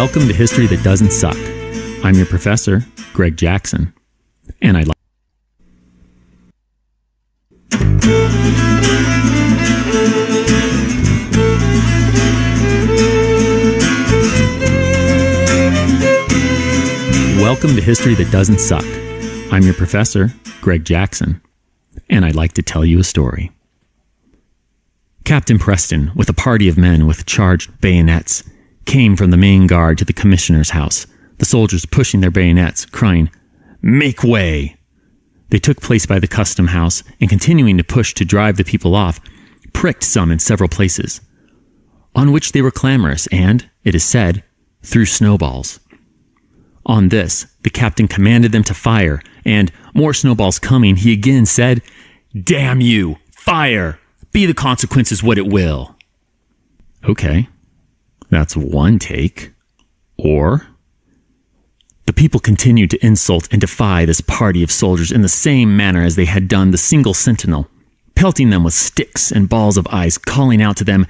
Welcome to History That Doesn't Suck. I'm your professor, Greg Jackson, and I'd like... Welcome to History That Doesn't Suck. I'm your professor, Greg Jackson, and I'd like to tell you a story. Captain Preston, with a party of men with charged bayonets, came from the main guard to the commissioner's house, the soldiers pushing their bayonets, crying, "Make way!" They took place by the custom house, and continuing to push to drive the people off, pricked some in several places, on which they were clamorous and, it is said, threw snowballs. On this, the captain commanded them to fire, and, more snowballs coming, he again said, "Damn you! Fire! Be the consequences what it will." Okay, that's one take. Or, the people continued to insult and defy this party of soldiers in the same manner as they had done the single sentinel, pelting them with sticks and balls of ice, calling out to them,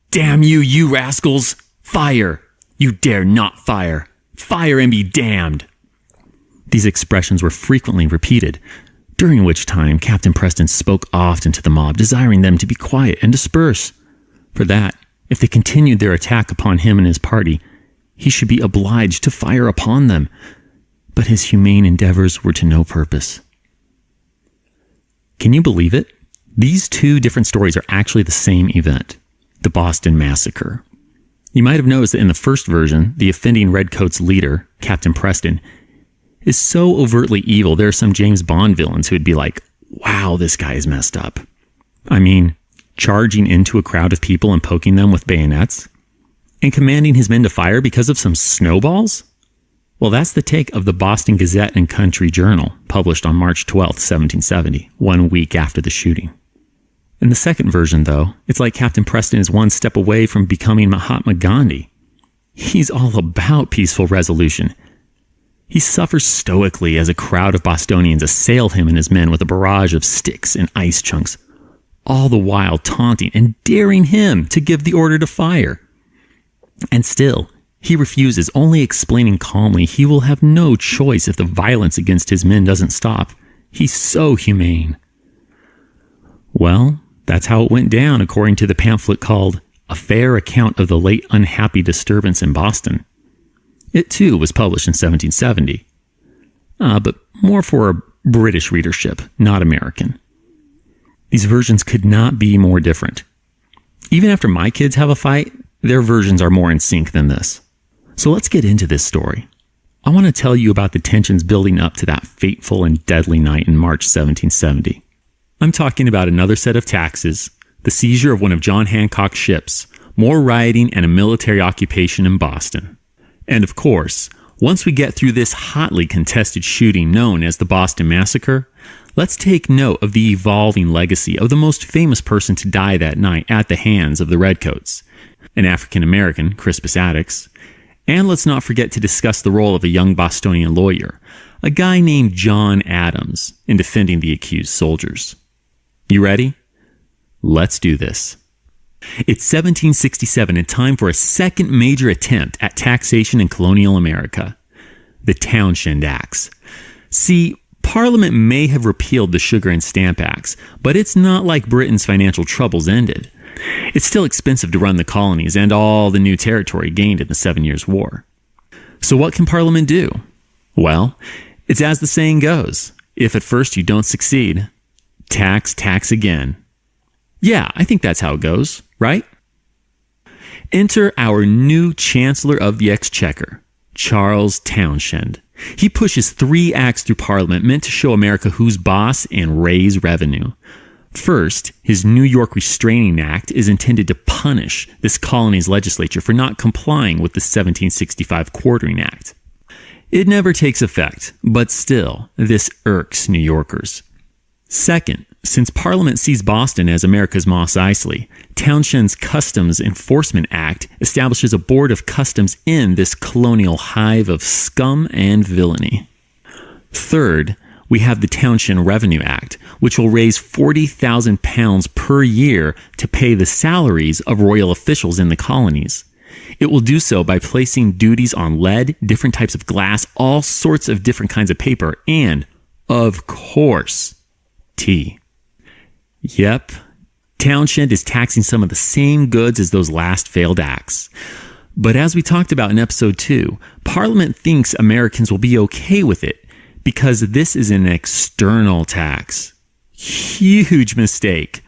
"Damn you, you rascals! Fire! You dare not fire! Fire and be damned!" These expressions were frequently repeated, during which time Captain Preston spoke often to the mob, desiring them to be quiet and disperse, for that, if they continued their attack upon him and his party, he should be obliged to fire upon them. But his humane endeavors were to no purpose. Can you believe it? These two different stories are actually the same event, the Boston Massacre. You might have noticed that in the first version, the offending Redcoats leader, Captain Preston, is so overtly evil there are some James Bond villains who would be like, "Wow, this guy is messed up." I mean, charging into a crowd of people and poking them with bayonets, and commanding his men to fire because of some snowballs? Well, that's the take of the Boston Gazette and Country Journal, published on March 12th, 1770, 1 week after the shooting. In the second version, though, it's like Captain Preston is one step away from becoming Mahatma Gandhi. He's all about peaceful resolution. He suffers stoically as a crowd of Bostonians assail him and his men with a barrage of sticks and ice chunks, all the while taunting and daring him to give the order to fire. And still, he refuses, only explaining calmly he will have no choice if the violence against his men doesn't stop. He's so humane. Well, that's how it went down according to the pamphlet called A Fair Account of the Late Unhappy Disturbance in Boston. It too was published in 1770, but more for a British readership, not American. These versions could not be more different. Even after my kids have a fight, their versions are more in sync than this. So let's get into this story. I want to tell you about the tensions building up to that fateful and deadly night in March 1770. I'm talking about another set of taxes, the seizure of one of John Hancock's ships, more rioting, and a military occupation in Boston. And of course, once we get through this hotly contested shooting known as the Boston Massacre, let's take note of the evolving legacy of the most famous person to die that night at the hands of the Redcoats, an African-American, Crispus Attucks. And let's not forget to discuss the role of a young Bostonian lawyer, a guy named John Adams, in defending the accused soldiers. You ready? Let's do this. It's 1767 and time for a second major attempt at taxation in colonial America, the Townshend Acts. See, Parliament may have repealed the Sugar and Stamp Acts, but it's not like Britain's financial troubles ended. It's still expensive to run the colonies and all the new territory gained in the 7 Years' War. So what can Parliament do? Well, it's as the saying goes, if at first you don't succeed, tax again. Yeah, I think that's how it goes, right? Enter our new Chancellor of the Exchequer, Charles Townshend. He pushes 3 acts through Parliament meant to show America who's boss and raise revenue. First, his New York Restraining Act is intended to punish this colony's legislature for not complying with the 1765 Quartering Act. It never takes effect, but still, this irks New Yorkers. Second, since Parliament sees Boston as America's Mos Eisley, Townshend's Customs Enforcement Act establishes a board of customs in this colonial hive of scum and villainy. Third, we have the Townshend Revenue Act, which will raise £40,000 per year to pay the salaries of royal officials in the colonies. It will do so by placing duties on lead, different types of glass, all sorts of different kinds of paper, and, of course, tea. Yep, Townshend is taxing some of the same goods as those last failed acts. But as we talked about in episode 2, Parliament thinks Americans will be okay with it because this is an external tax. Huge mistake.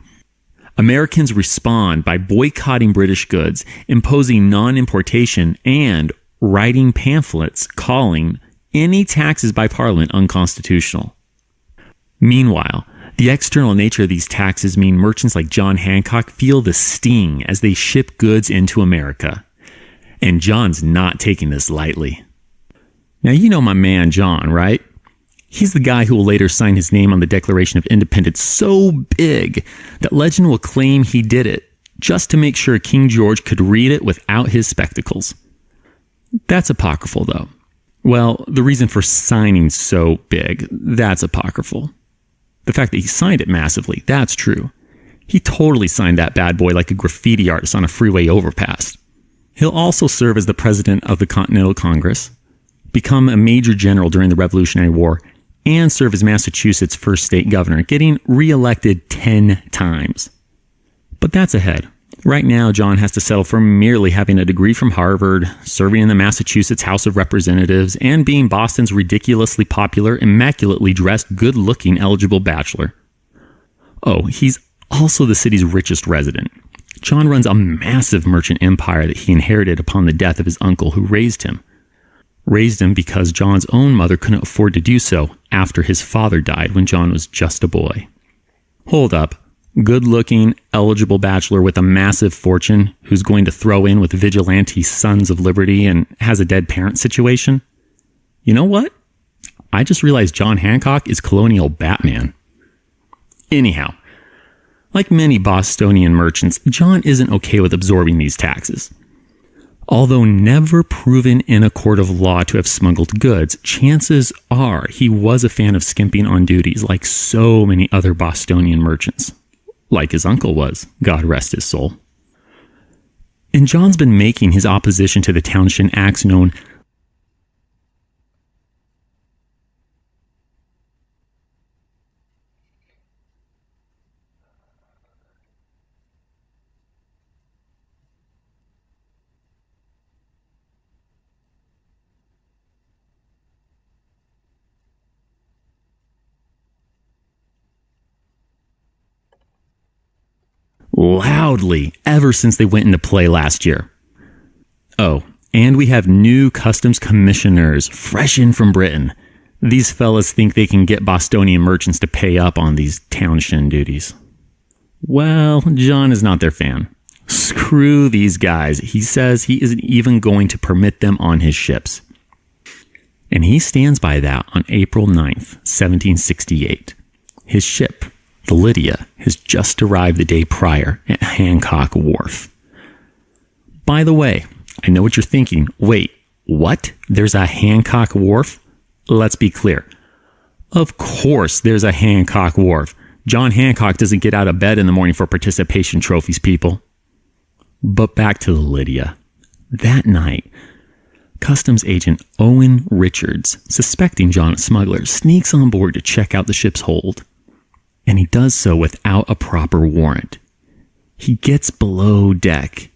Americans respond by boycotting British goods, imposing non-importation, and writing pamphlets calling any taxes by Parliament unconstitutional. Meanwhile, the external nature of these taxes mean merchants like John Hancock feel the sting as they ship goods into America. And John's not taking this lightly. Now, you know my man John, right? He's the guy who will later sign his name on the Declaration of Independence so big that legend will claim he did it just to make sure King George could read it without his spectacles. That's apocryphal, though. Well, the reason for signing so big, that's apocryphal. The fact that he signed it massively, that's true. He totally signed that bad boy like a graffiti artist on a freeway overpass. He'll also serve as the president of the Continental Congress, become a major general during the Revolutionary War, and serve as Massachusetts' first state governor, getting re-elected 10 times. But that's ahead. Right now, John has to settle for merely having a degree from Harvard, serving in the Massachusetts House of Representatives, and being Boston's ridiculously popular, immaculately dressed, good-looking eligible bachelor. Oh, he's also the city's richest resident. John runs a massive merchant empire that he inherited upon the death of his uncle who raised him. Raised him because John's own mother couldn't afford to do so after his father died when John was just a boy. Hold up. Good-looking, eligible bachelor with a massive fortune who's going to throw in with vigilante Sons of Liberty and has a dead parent situation? You know what? I just realized John Hancock is colonial Batman. Anyhow, like many Bostonian merchants, John isn't okay with absorbing these taxes. Although never proven in a court of law to have smuggled goods, chances are he was a fan of skimping on duties like so many other Bostonian merchants. Like his uncle was, God rest his soul. And John's been making his opposition to the Townshend Acts known loudly ever since they went into play last year. Oh, and we have new customs commissioners fresh in from Britain. These fellas think they can get Bostonian merchants to pay up on these Townshend duties. Well, John is not their fan. Screw these guys. He says he isn't even going to permit them on his ships. And he stands by that on April 9th, 1768. His ship, the Lydia, has just arrived the day prior at Hancock Wharf. By the way, I know what you're thinking. Wait, what? There's a Hancock Wharf? Let's be clear. Of course there's a Hancock Wharf. John Hancock doesn't get out of bed in the morning for participation trophies, people. But back to the Lydia. That night, Customs agent Owen Richards, suspecting John a smuggler, sneaks on board to check out the ship's hold. And he does so without a proper warrant. He gets below deck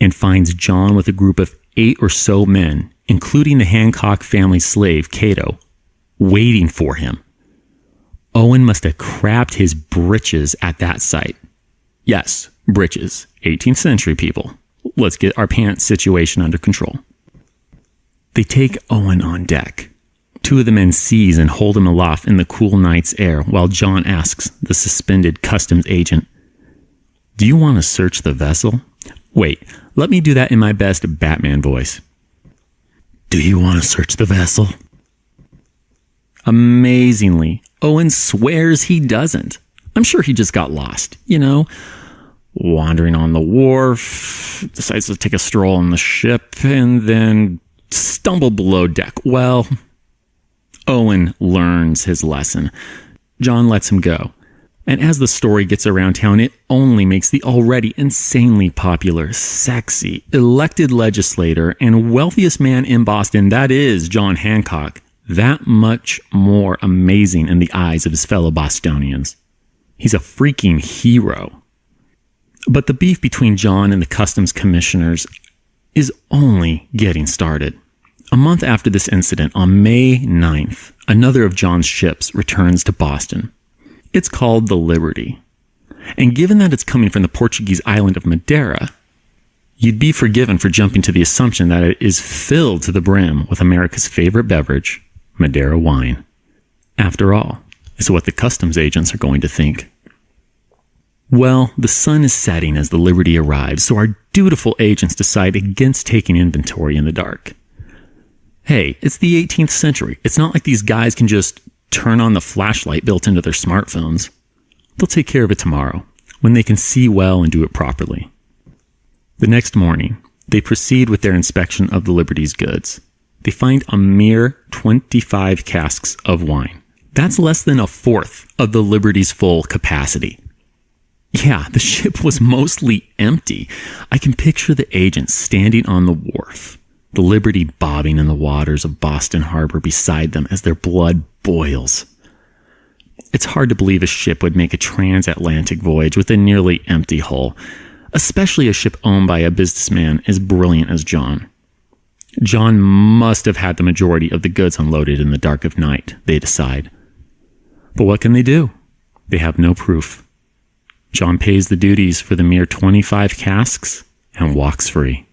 and finds John with a group of 8 or so men, including the Hancock family slave, Cato, waiting for him. Owen must have crapped his britches at that sight. Yes, britches. 18th century people. Let's get our pants situation under control. They take Owen on deck. 2 of the men seize and hold him aloft in the cool night's air while John asks the suspended customs agent, "Do you want to search the vessel?" Wait, let me do that in my best Batman voice. "Do you want to search the vessel?" Amazingly, Owen swears he doesn't. I'm sure he just got lost, wandering on the wharf, decides to take a stroll on the ship, and then stumble below deck. Well, Owen learns his lesson. John lets him go. And as the story gets around town, it only makes the already insanely popular, sexy, elected legislator and wealthiest man in Boston, that is John Hancock, that much more amazing in the eyes of his fellow Bostonians. He's a freaking hero. But the beef between John and the customs commissioners is only getting started. A month after this incident, on May 9th, another of John's ships returns to Boston. It's called the Liberty. And given that it's coming from the Portuguese island of Madeira, you'd be forgiven for jumping to the assumption that it is filled to the brim with America's favorite beverage, Madeira wine. After all, it's what the customs agents are going to think. Well, the sun is setting as the Liberty arrives, so our dutiful agents decide against taking inventory in the dark. Hey, it's the 18th century. It's not like these guys can just turn on the flashlight built into their smartphones. They'll take care of it tomorrow, when they can see well and do it properly. The next morning, they proceed with their inspection of the Liberty's goods. They find a mere 25 casks of wine. That's less than a fourth of the Liberty's full capacity. Yeah, the ship was mostly empty. I can picture the agents standing on the wharf, the Liberty bobbing in the waters of Boston Harbor beside them as their blood boils. It's hard to believe a ship would make a transatlantic voyage with a nearly empty hull, especially a ship owned by a businessman as brilliant as John. John must have had the majority of the goods unloaded in the dark of night, they decide. But what can they do? They have no proof. John pays the duties for the mere 25 casks and walks free.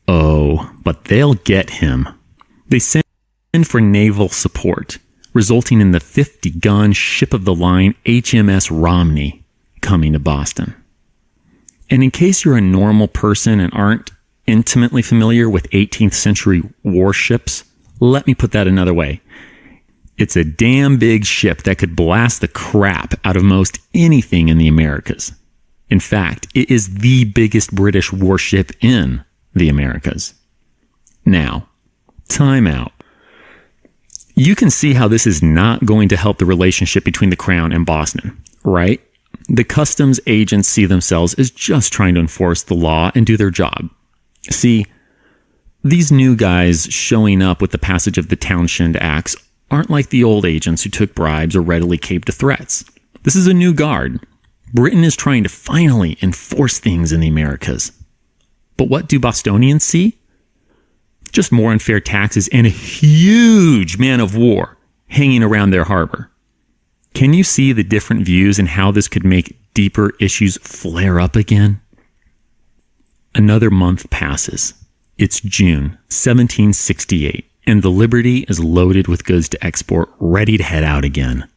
Oh, but they'll get him. They send for naval support, resulting in the 50-gun ship-of-the-line HMS Romney coming to Boston. And in case you're a normal person and aren't intimately familiar with 18th century warships, let me put that another way. It's a damn big ship that could blast the crap out of most anything in the Americas. In fact, it is the biggest British warship in the Americas. Now, time out. You can see how this is not going to help the relationship between the Crown and Boston, right? The customs agents see themselves as just trying to enforce the law and do their job. See, these new guys showing up with the passage of the Townshend Acts aren't like the old agents who took bribes or readily caved to threats. This is a new guard. Britain is trying to finally enforce things in the Americas. But what do Bostonians see? Just more unfair taxes and a huge man of war hanging around their harbor. Can you see the different views and how this could make deeper issues flare up again? Another month passes. It's June 1768, and the Liberty is loaded with goods to export, ready to head out again.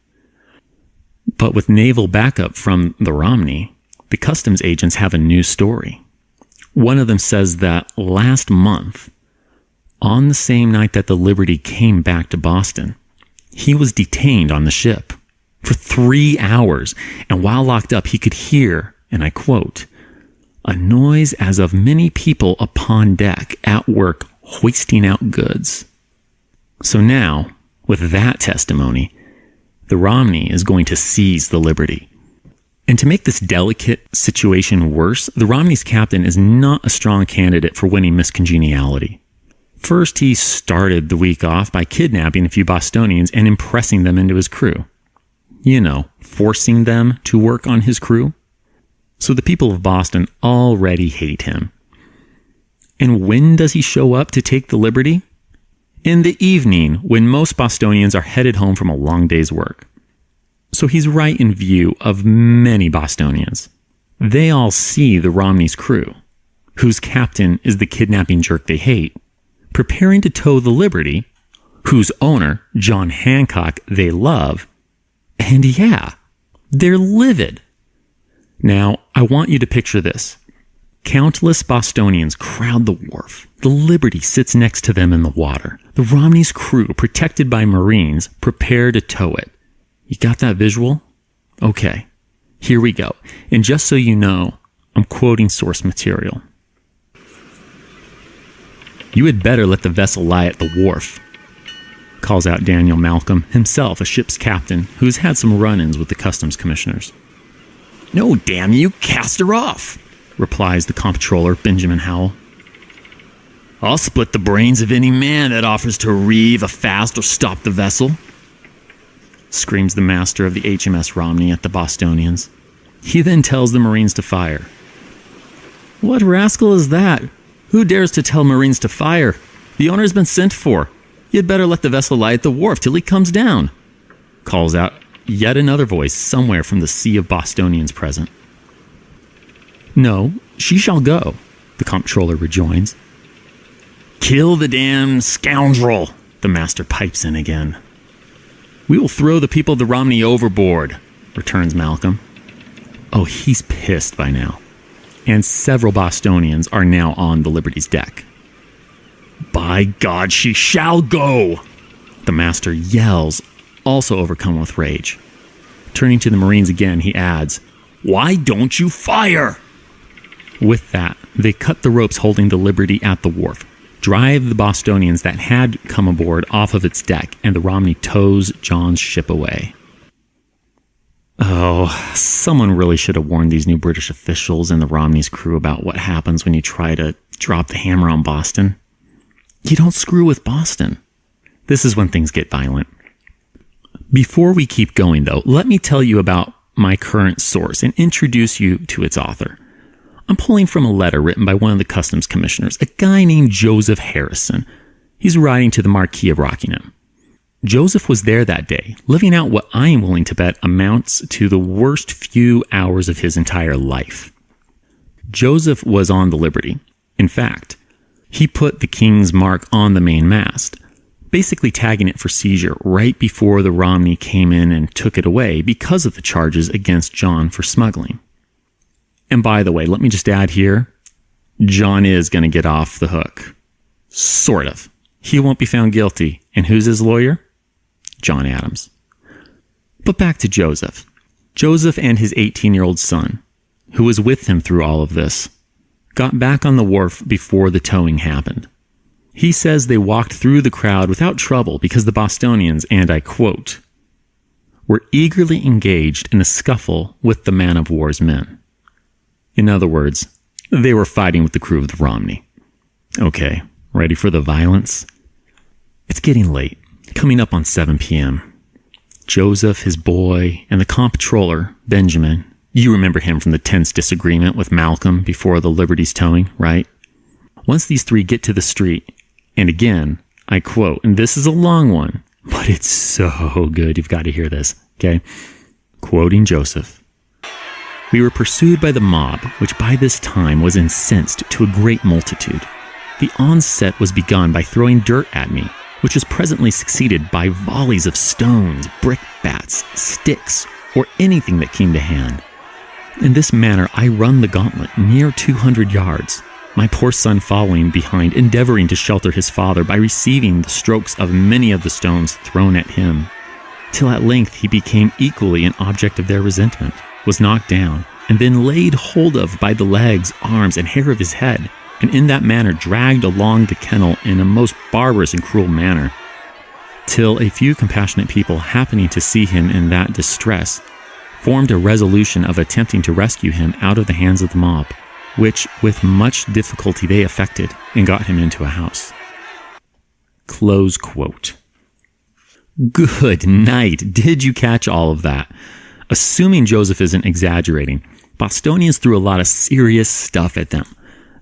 But with naval backup from the Romney, the customs agents have a new story. One of them says that last month, on the same night that the Liberty came back to Boston, he was detained on the ship for 3 hours, and while locked up, he could hear, and I quote, "a noise as of many people upon deck at work hoisting out goods." So now, with that testimony, the Romney is going to seize the Liberty. And to make this delicate situation worse, the Romney's captain is not a strong candidate for winning Miss Congeniality. First, he started the week off by kidnapping a few Bostonians and impressing them into his crew. You know, forcing them to work on his crew. So the people of Boston already hate him. And when does he show up to take the Liberty? In the evening, when most Bostonians are headed home from a long day's work. So he's right in view of many Bostonians. They all see the Romney's crew, whose captain is the kidnapping jerk they hate, preparing to tow the Liberty, whose owner, John Hancock, they love. And yeah, they're livid. Now, I want you to picture this. Countless Bostonians crowd the wharf. The Liberty sits next to them in the water. The Romney's crew, protected by Marines, prepare to tow it. You got that visual? Okay, here we go. And just so you know, I'm quoting source material. "You had better let the vessel lie at the wharf. calls out Daniel Malcolm, himself a ship's captain who's had some run-ins with the customs commissioners. "No, damn you, cast her off," replies the comptroller, Benjamin Howell. "I'll split the brains of any man that offers to reeve a fast or stop the vessel," screams the master of the HMS Romney at the Bostonians. He then tells the Marines to fire. "What rascal is that? Who dares to tell Marines to fire? The owner's been sent for. You'd better let the vessel lie at the wharf till he comes down," calls out yet another voice somewhere from the sea of Bostonians present. "No, she shall go," the comptroller rejoins. "Kill the damn scoundrel," the master pipes in again. "We will throw the people of the Romney overboard," returns Malcolm. Oh, he's pissed by now. And several Bostonians are now on the Liberty's deck. "By God, she shall go!" the master yells, also overcome with rage. Turning to the Marines again, he adds, "Why don't you fire?" With that, they cut the ropes holding the Liberty at the wharf, drive the Bostonians that had come aboard off of its deck, and the Romney tows John's ship away. Oh, someone really should have warned these new British officials and the Romney's crew about what happens when you try to drop the hammer on Boston. You don't screw with Boston. This is when things get violent. Before we keep going, though, let me tell you about my current source and introduce you to its author. I'm pulling from a letter written by one of the customs commissioners, a guy named Joseph Harrison. He's writing to the Marquis of Rockingham. Joseph was there that day, living out what I am willing to bet amounts to the worst few hours of his entire life. Joseph was on the Liberty. In fact, he put the King's mark on the main mast, basically tagging it for seizure right before the Romney came in and took it away because of the charges against John for smuggling. And by the way, let me just add here, John is going to get off the hook. Sort of. He won't be found guilty. And who's his lawyer? John Adams. But back to Joseph. Joseph and his 18-year-old son, who was with him through all of this, got back on the wharf before the towing happened. He says they walked through the crowd without trouble because the Bostonians, and I quote, were eagerly engaged in a scuffle with the man-of-war's men. In other words, they were fighting with the crew of the Romney. Okay, ready for the violence? It's getting late, coming up on 7 p.m. Joseph, his boy, and the comptroller, Benjamin, you remember him from the tense disagreement with Malcolm before the Liberty's towing, right? Once these three get to the street, and again, I quote, and this is a long one, but it's so good, you've got to hear this, okay? Quoting Joseph, "We were pursued by the mob, which by this time was incensed to a great multitude. The onset was begun by throwing dirt at me, which was presently succeeded by volleys of stones, brickbats, sticks, or anything that came to hand. In this manner I run the gauntlet near 200 yards, my poor son following behind, endeavoring to shelter his father by receiving the strokes of many of the stones thrown at him, till at length he became equally an object of their resentment, was knocked down, and then laid hold of by the legs, arms, and hair of his head, and in that manner dragged along the kennel in a most barbarous and cruel manner, till a few compassionate people happening to see him in that distress, formed a resolution of attempting to rescue him out of the hands of the mob, which with much difficulty they effected, and got him into a house." Close quote. Good night. Did you catch all of that? Assuming Joseph isn't exaggerating, Bostonians threw a lot of serious stuff at them.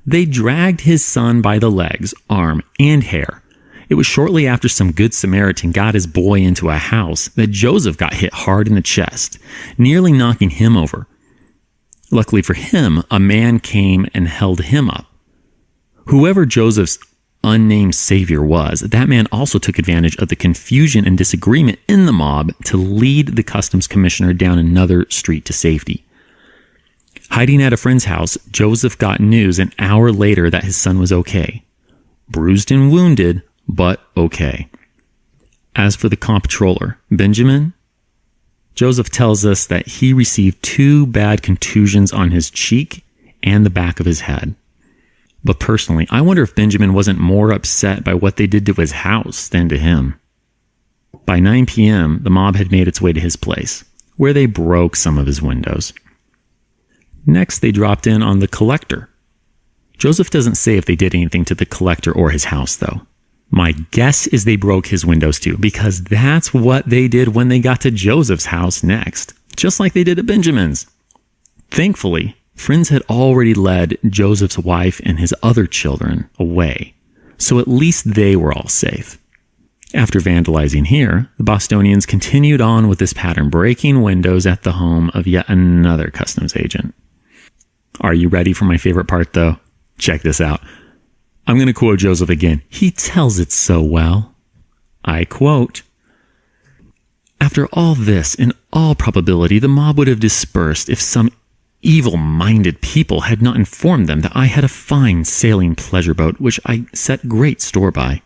They dragged his son by the legs, arm, and hair. It was shortly after some good Samaritan got his boy into a house that Joseph got hit hard in the chest, nearly knocking him over. Luckily for him, a man came and held him up. Whoever Joseph's unnamed savior was, that man also took advantage of the confusion and disagreement in the mob to lead the customs commissioner down another street to safety. Hiding at a friend's house, Joseph got news an hour later that his son was okay. Bruised and wounded, but okay. As for the comptroller, Benjamin, Joseph tells us that he received 2 bad contusions on his cheek and the back of his head. But personally, I wonder if Benjamin wasn't more upset by what they did to his house than to him. By 9 p.m., the mob had made its way to his place, where they broke some of his windows. Next, they dropped in on the collector. Joseph doesn't say if they did anything to the collector or his house, though. My guess is they broke his windows too, because that's what they did when they got to Joseph's house next, just like they did at Benjamin's. Thankfully, friends had already led Joseph's wife and his other children away, so at least they were all safe. After vandalizing here, the Bostonians continued on with this pattern, breaking windows at the home of yet another customs agent. Are you ready for my favorite part, though? Check this out. I'm going to quote Joseph again. He tells it so well. I quote, "After all this, in all probability, the mob would have dispersed if some evil-minded people had not informed them that I had a fine sailing pleasure boat which I set great store by.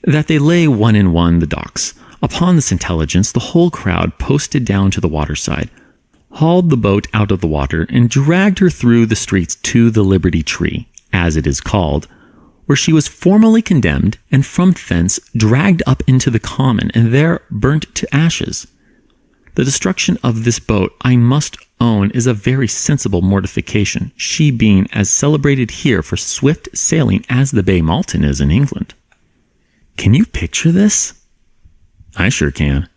That they lay one in one the docks. Upon this intelligence, the whole crowd posted down to the waterside, hauled the boat out of the water, and dragged her through the streets to the Liberty Tree, as it is called, where she was formally condemned, and from thence dragged up into the common, and there burnt to ashes. The destruction of this boat, I must own, is a very sensible mortification, she being as celebrated here for swift sailing as the Bay Malton is in England." Can you picture this? I sure can.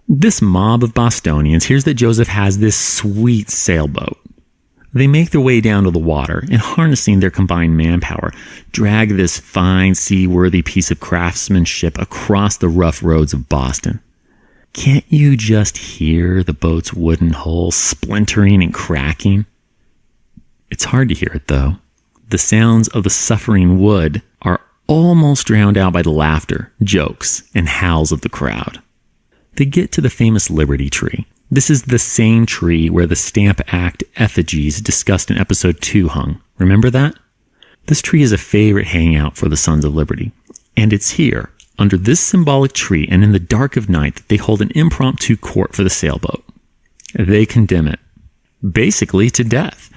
This mob of Bostonians hears that Joseph has this sweet sailboat. They make their way down to the water and, harnessing their combined manpower, drag this fine, seaworthy piece of craftsmanship across the rough roads of Boston. Can't you just hear the boat's wooden hull splintering and cracking? It's hard to hear it, though. The sounds of the suffering wood are almost drowned out by the laughter, jokes, and howls of the crowd. They get to the famous Liberty Tree. This is the same tree where the Stamp Act effigies discussed in episode 2 hung. Remember that? This tree is a favorite hangout for the Sons of Liberty. And it's here, under this symbolic tree and in the dark of night, that they hold an impromptu court for the sailboat. They condemn it, basically to death,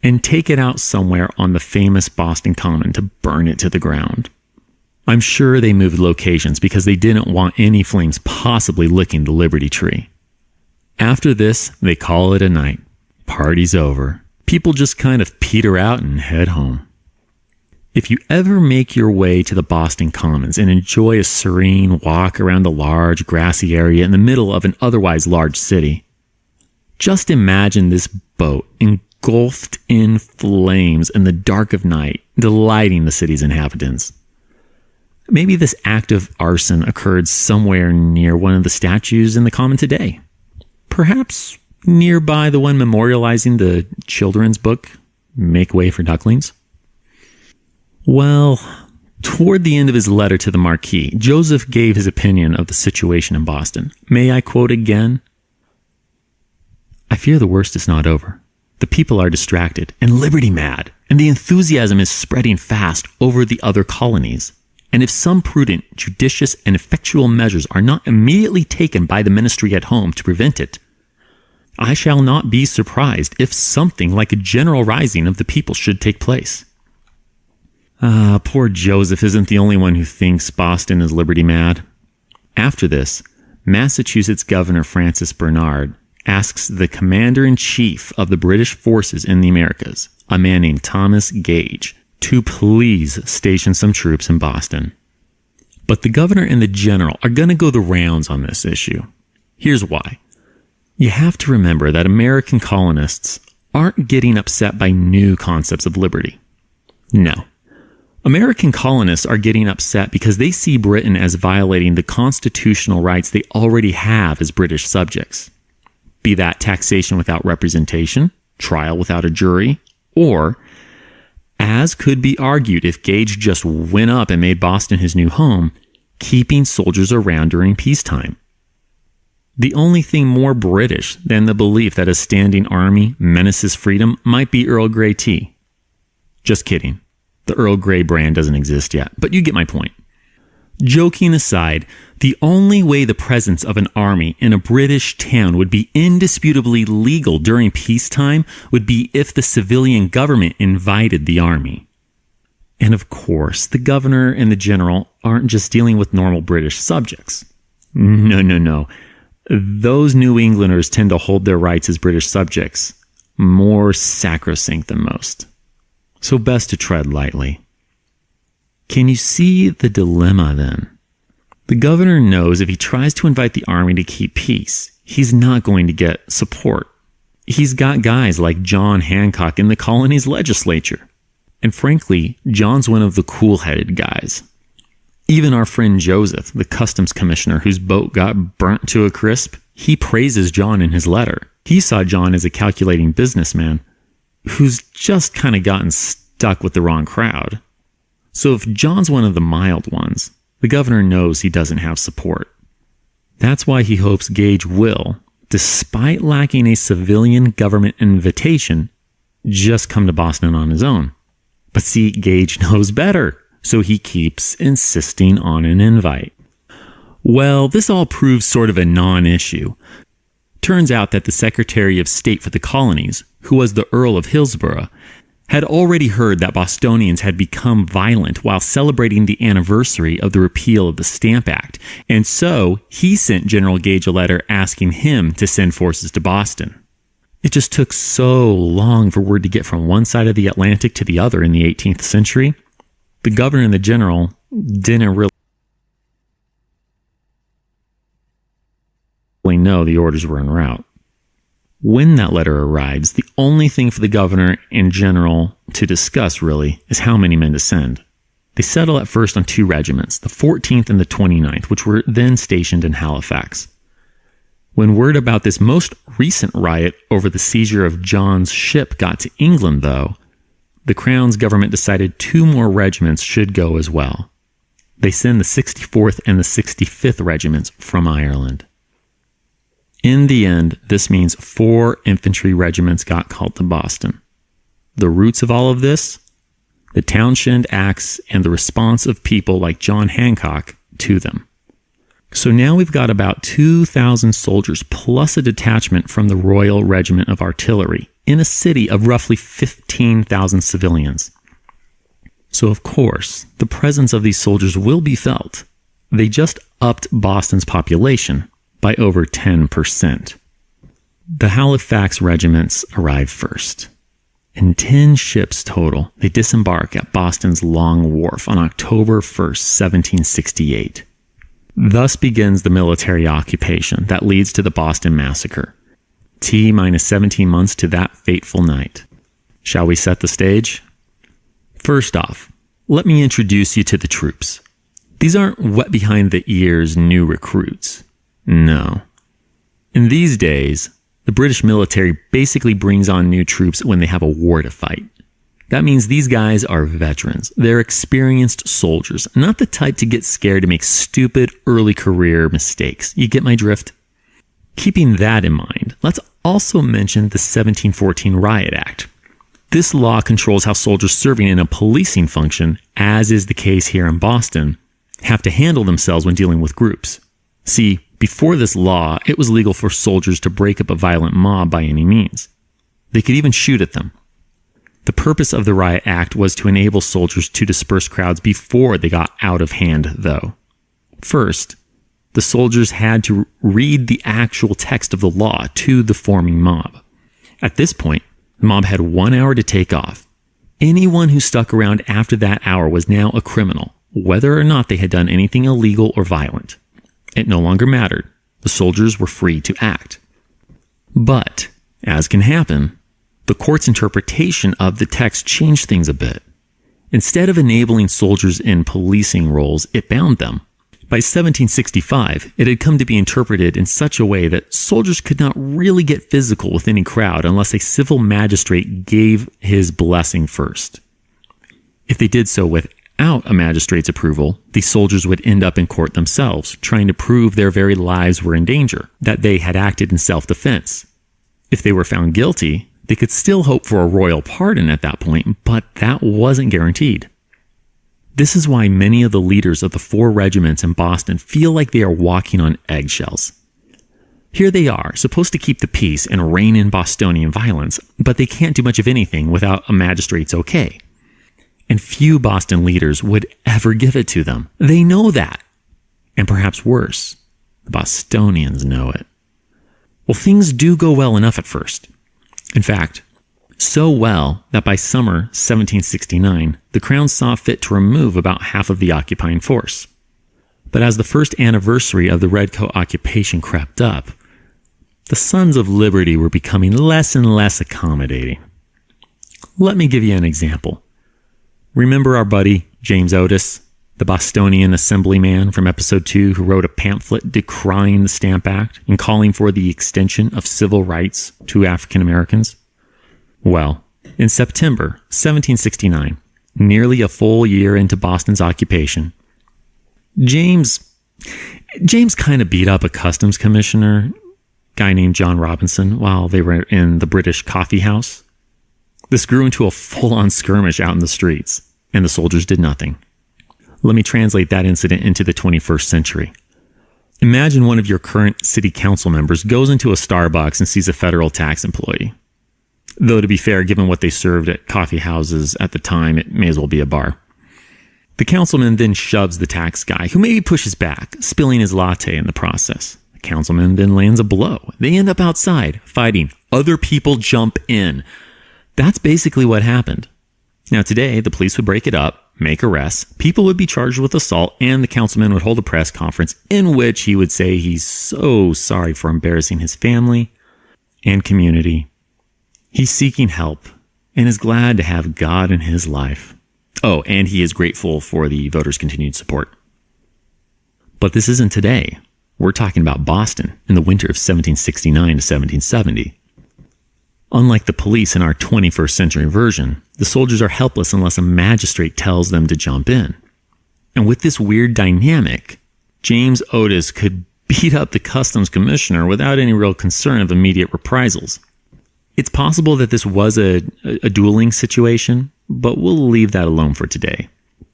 and take it out somewhere on the famous Boston Common to burn it to the ground. I'm sure they moved locations because they didn't want any flames possibly licking the Liberty Tree. After this, they call it a night. Party's over. People just kind of peter out and head home. If you ever make your way to the Boston Commons and enjoy a serene walk around the large grassy area in the middle of an otherwise large city, just imagine this boat engulfed in flames in the dark of night, delighting the city's inhabitants. Maybe this act of arson occurred somewhere near one of the statues in the Common today. Perhaps nearby the one memorializing the children's book, Make Way for Ducklings. Well, toward the end of his letter to the Marquis, Joseph gave his opinion of the situation in Boston. May I quote again? "I fear the worst is not over. The people are distracted and liberty mad, and the enthusiasm is spreading fast over the other colonies. And if some prudent, judicious, and effectual measures are not immediately taken by the ministry at home to prevent it, I shall not be surprised if something like a general rising of the people should take place." Poor Joseph isn't the only one who thinks Boston is liberty mad. After this, Massachusetts Governor Francis Bernard asks the commander-in-chief of the British forces in the Americas, a man named Thomas Gage, to please station some troops in Boston. But the governor and the general are going to go the rounds on this issue. Here's why. You have to remember that American colonists aren't getting upset by new concepts of liberty. No. American colonists are getting upset because they see Britain as violating the constitutional rights they already have as British subjects. Be that taxation without representation, trial without a jury, or, as could be argued if Gage just went up and made Boston his new home, keeping soldiers around during peacetime. The only thing more British than the belief that a standing army menaces freedom might be Earl Grey tea. Just kidding. The Earl Grey brand doesn't exist yet, but you get my point. Joking aside, the only way the presence of an army in a British town would be indisputably legal during peacetime would be if the civilian government invited the army. And of course, the governor and the general aren't just dealing with normal British subjects. No. Those New Englanders tend to hold their rights as British subjects more sacrosanct than most. So best to tread lightly. Can you see the dilemma then? The governor knows if he tries to invite the army to keep peace, he's not going to get support. He's got guys like John Hancock in the colony's legislature. And frankly, John's one of the cool-headed guys. Even our friend Joseph, the customs commissioner whose boat got burnt to a crisp, he praises John in his letter. He saw John as a calculating businessman who's just kind of gotten stuck with the wrong crowd. So if John's one of the mild ones, the governor knows he doesn't have support. That's why he hopes Gage will, despite lacking a civilian government invitation, just come to Boston on his own. But see, Gage knows better, so he keeps insisting on an invite. Well, this all proves sort of a non-issue. Turns out that the Secretary of State for the Colonies, who was the Earl of Hillsborough, had already heard that Bostonians had become violent while celebrating the anniversary of the repeal of the Stamp Act, and so he sent General Gage a letter asking him to send forces to Boston. It just took so long for word to get from one side of the Atlantic to the other in the 18th century. The governor and the general didn't really know the orders were en route. When that letter arrives, the only thing for the governor and general to discuss, really, is how many men to send. They settle at first on 2 regiments, the 14th and the 29th, which were then stationed in Halifax. When word about this most recent riot over the seizure of John's ship got to England, though, the Crown's government decided 2 more regiments should go as well. They send the 64th and the 65th regiments from Ireland. In the end, this means 4 infantry regiments got called to Boston. The roots of all of this? The Townshend Acts and the response of people like John Hancock to them. So now we've got about 2,000 soldiers plus a detachment from the Royal Regiment of Artillery in a city of roughly 15,000 civilians. So of course, the presence of these soldiers will be felt. They just upped Boston's population by over 10%. The Halifax regiments arrive first. In 10 ships total, they disembark at Boston's Long Wharf on October 1st, 1768. Thus begins the military occupation that leads to the Boston Massacre. T-minus 17 months to that fateful night. Shall we set the stage? First off, let me introduce you to the troops. These aren't wet behind the ears new recruits. No. In these days, the British military basically brings on new troops when they have a war to fight. That means these guys are veterans. They're experienced soldiers, not the type to get scared to make stupid early career mistakes. You get my drift? Keeping that in mind, let's also mention the 1714 Riot Act. This law controls how soldiers serving in a policing function, as is the case here in Boston, have to handle themselves when dealing with groups. See, before this law, it was legal for soldiers to break up a violent mob by any means. They could even shoot at them. The purpose of the Riot Act was to enable soldiers to disperse crowds before they got out of hand, though. First, the soldiers had to read the actual text of the law to the forming mob. At this point, the mob had 1 hour to take off. Anyone who stuck around after that hour was now a criminal, whether or not they had done anything illegal or violent. It no longer mattered. The soldiers were free to act. But, as can happen, the court's interpretation of the text changed things a bit. Instead of enabling soldiers in policing roles, it bound them. By 1765, it had come to be interpreted in such a way that soldiers could not really get physical with any crowd unless a civil magistrate gave his blessing first. If they did so without a magistrate's approval, the soldiers would end up in court themselves, trying to prove their very lives were in danger, that they had acted in self-defense. If they were found guilty, they could still hope for a royal pardon at that point, but that wasn't guaranteed. This is why many of the leaders of the 4 regiments in Boston feel like they are walking on eggshells. Here they are, supposed to keep the peace and rein in Bostonian violence, but they can't do much of anything without a magistrate's okay. And few Boston leaders would ever give it to them. They know that. And perhaps worse, The Bostonians know it. Well, things do go well enough at first. In fact, so well that by summer 1769, the Crown saw fit to remove about half of the occupying force. But as the first anniversary of the Redcoat occupation crept up, the Sons of Liberty were becoming less and less accommodating. Let me give you an example. Remember our buddy James Otis, the Bostonian assemblyman from episode 2 who wrote a pamphlet decrying the Stamp Act and calling for the extension of civil rights to African Americans? Well, in September 1769, nearly a full year into Boston's occupation, James kind of beat up a customs commissioner, guy named John Robinson, while they were in the British coffee house. This grew into a full-on skirmish out in the streets, and the soldiers did nothing. Let me translate that incident into the 21st century. Imagine one of your current city council members goes into a Starbucks and sees a federal tax employee. Though to be fair, given what they served at coffee houses at the time, it may as well be a bar. The councilman then shoves the tax guy, who maybe pushes back, spilling his latte in the process. The councilman then lands a blow. They end up outside, fighting. Other people jump in. That's basically what happened. Now today, the police would break it up, make arrests, people would be charged with assault, and the councilman would hold a press conference in which he would say he's so sorry for embarrassing his family and community. He's seeking help and is glad to have God in his life. Oh, and he is grateful for the voters' continued support. But this isn't today. We're talking about Boston in the winter of 1769 to 1770. Unlike the police in our 21st century version, the soldiers are helpless unless a magistrate tells them to jump in. And with this weird dynamic, James Otis could beat up the customs commissioner without any real concern of immediate reprisals. It's possible that this was a dueling situation, but we'll leave that alone for today.